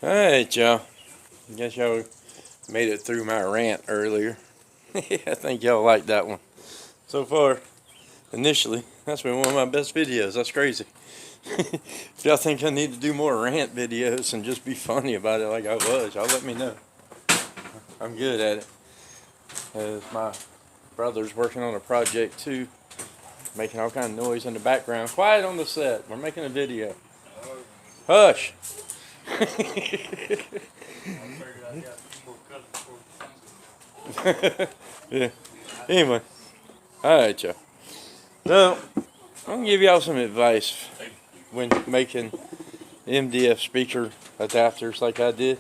Alright, y'all. I guess y'all made it through my rant earlier. I think y'all liked that one. So far, initially, that's been one of my best videos. That's crazy. If y'all think I need to do more rant videos and just be funny about it like I was, y'all let me know. I'm good at it. As my brother's working on a project too, making all kind of noise in the background. Quiet on the set. We're making a video. Hush. Yeah. Anyway, alright, y'all. So, I'm gonna give y'all some advice when making MDF speaker adapters like I did.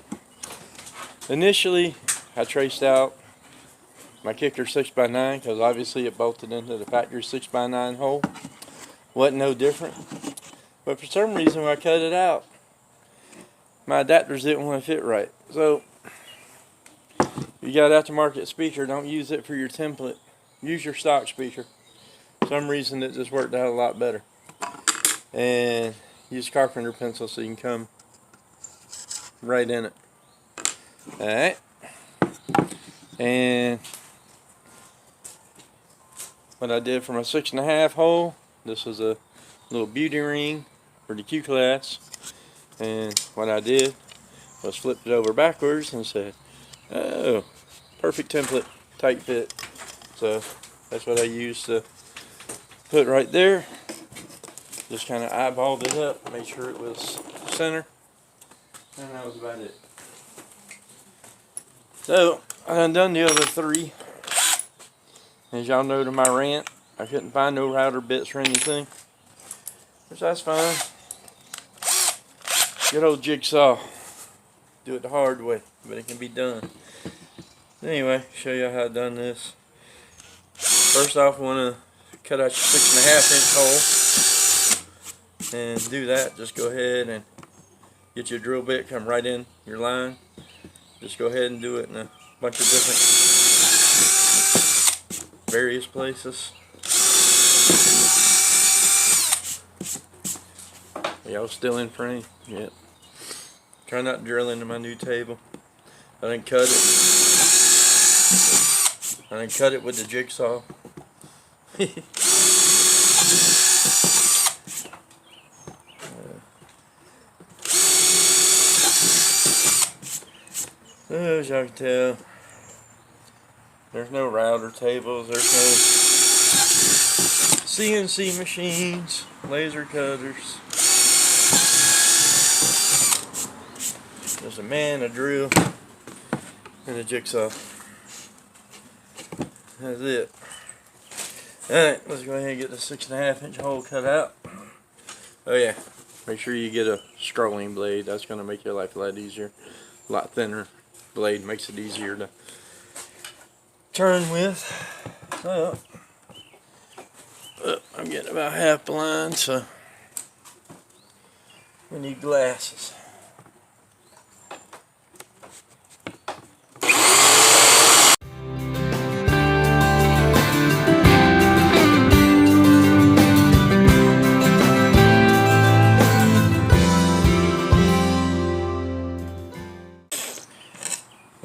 Initially, I traced out my Kicker 6x9 because obviously it bolted into the factory 6x9 hole. Wasn't no different. But for some reason, when I cut it out, my adapters didn't want to fit right. So, you got aftermarket speaker, don't use it for your template. Use your stock speaker. For some reason it just worked out a lot better. And use carpenter pencil so you can come right in it. Alright. And what I did for my 6.5 hole, this was a little beauty ring for the Q class. And what I did was flip it over backwards and said, oh, perfect template, tight fit. So that's what I used to put right there. Just kind of eyeballed it up, made sure it was center, and that was about it. So I done the other three. As y'all know, to my rant, I couldn't find no router bits or anything, which that's fine. Good old jigsaw. Do it the hard way, but it can be done. Anyway, show you how I done this. First off, I want to cut out your 6.5 inch hole, and do that. Just go ahead and get your drill bit, come right in your line. Just go ahead and do it in a bunch of different various places. Y'all still in frame? Yep. Try not to drill into my new table. I didn't cut it with the jigsaw. As y'all can tell, there's no router tables, there's no CNC machines, laser cutters. There's a man, a drill, and a jigsaw. That's it. Alright, let's go ahead and get the 6.5 inch hole cut out. Oh yeah, make sure you get a scrolling blade. That's going to make your life a lot easier. A lot thinner blade makes it easier to turn with. So, I'm getting about half blind, so we need glasses.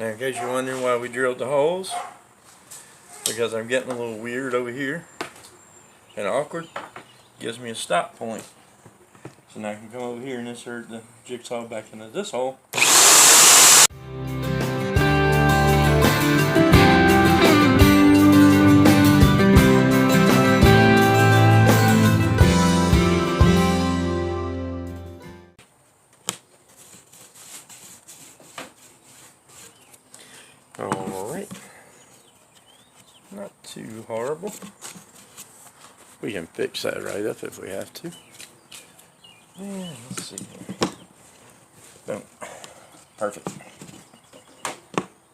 Now, in case you're wondering why we drilled the holes, because I'm getting a little weird over here and awkward, gives me a stop point. So now I can come over here and insert the jigsaw back into this hole. Alright, not too horrible. We can fix that right up if we have to. Yeah, let's see here. Boom. Perfect.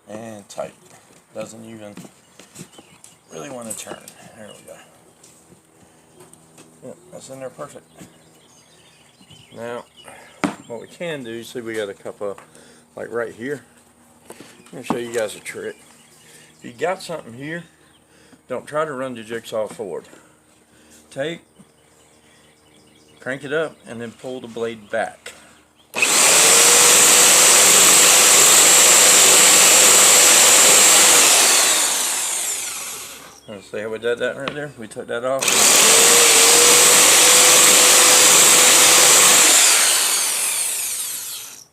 And tight. Doesn't even really want to turn. There we go. Yep, that's in there perfect. Now, what we can do, see we got a couple, like right here. I'm going to show you guys a trick. If you got something here, don't try to run the jigsaw forward. Crank it up, and then pull the blade back. Let's see how we did that right there. We took that off.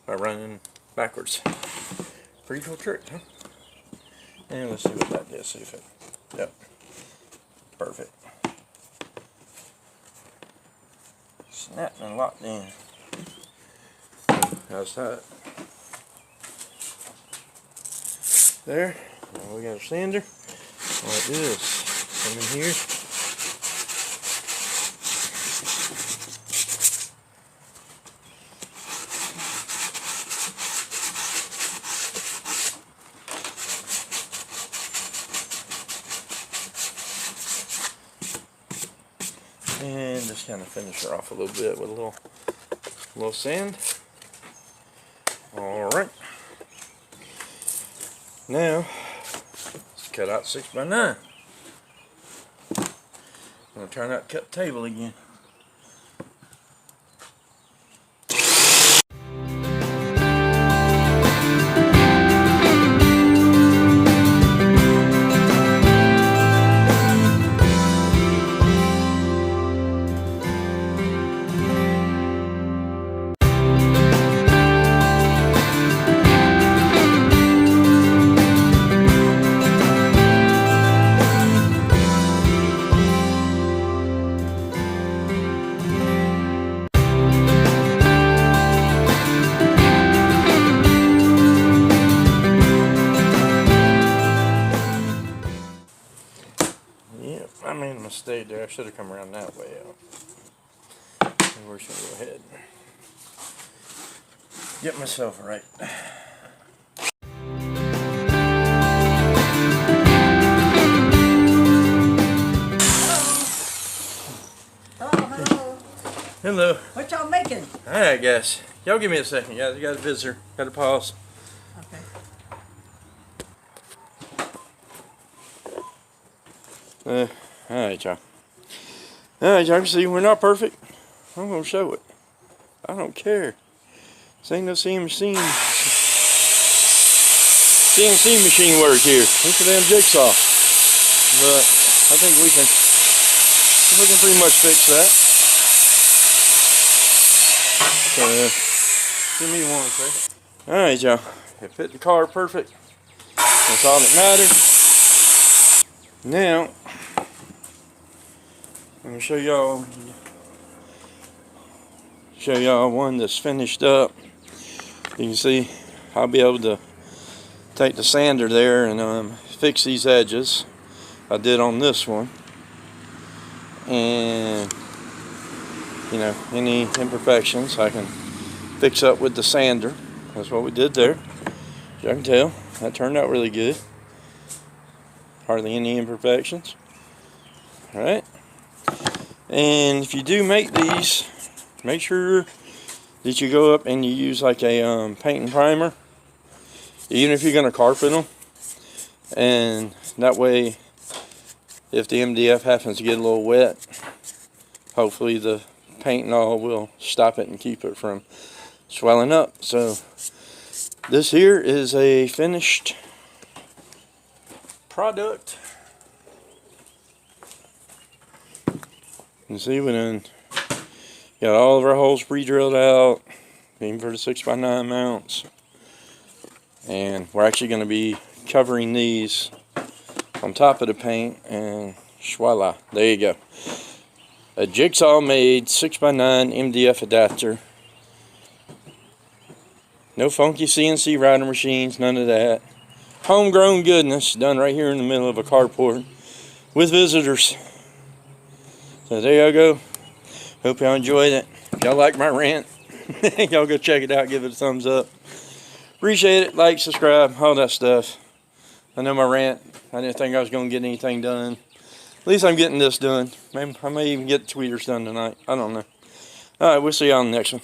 By running backwards. Pretty cool trick, huh? And let's see what that did. See if it. Yep. Perfect. Snapped and locked in. How's that? There. Now we got our sander. Like this. Come in here. And just kind of finish her off a little bit with a little sand. All right. Now let's cut out 6x9. I'm gonna try not to cut the table again. Yep, I made a mistake there. I should have come around that way out. We're just gonna go ahead and get myself right. Hello. Hello. What y'all making? Alright guys, y'all give me a second guys, I got a visitor, got to pause. Okay. Alright y'all. Alright y'all can see we're not perfect. I'm going to show it. I don't care. This ain't no CNC machine work here. It's a damn jigsaw. But I think we can pretty much fix that. So, give me one second. Alright y'all. It fit the car perfect. That's all that matters. Now, I'm going to show y'all one that's finished up. You can see I'll be able to take the sander there and fix these edges. I did on this one. And, you know, any imperfections I can fix up with the sander. That's what we did there. As you can tell, that turned out really good. Hardly any imperfections. Alright. And if you do make these, make sure that you go up and you use like a paint and primer. Even if you're going to carpet them. And that way, if the MDF happens to get a little wet, hopefully the paint and all will stop it and keep it from swelling up. So this here is a finished product. You can see we done got all of our holes pre-drilled out, even for the 6x9 mounts. And we're actually going to be covering these on top of the paint, and voila, there you go. A jigsaw made 6x9 MDF adapter. No funky CNC router machines, none of that. Homegrown goodness done right here in the middle of a carport with visitors. So there y'all go. Hope y'all enjoyed it. If y'all like my rant, y'all go check it out, give it a thumbs up. Appreciate it, like, subscribe, all that stuff. I know my rant, I didn't think I was going to get anything done. At least I'm getting this done. Maybe I may even get the tweeters done tonight. I don't know. Alright, we'll see y'all on the next one.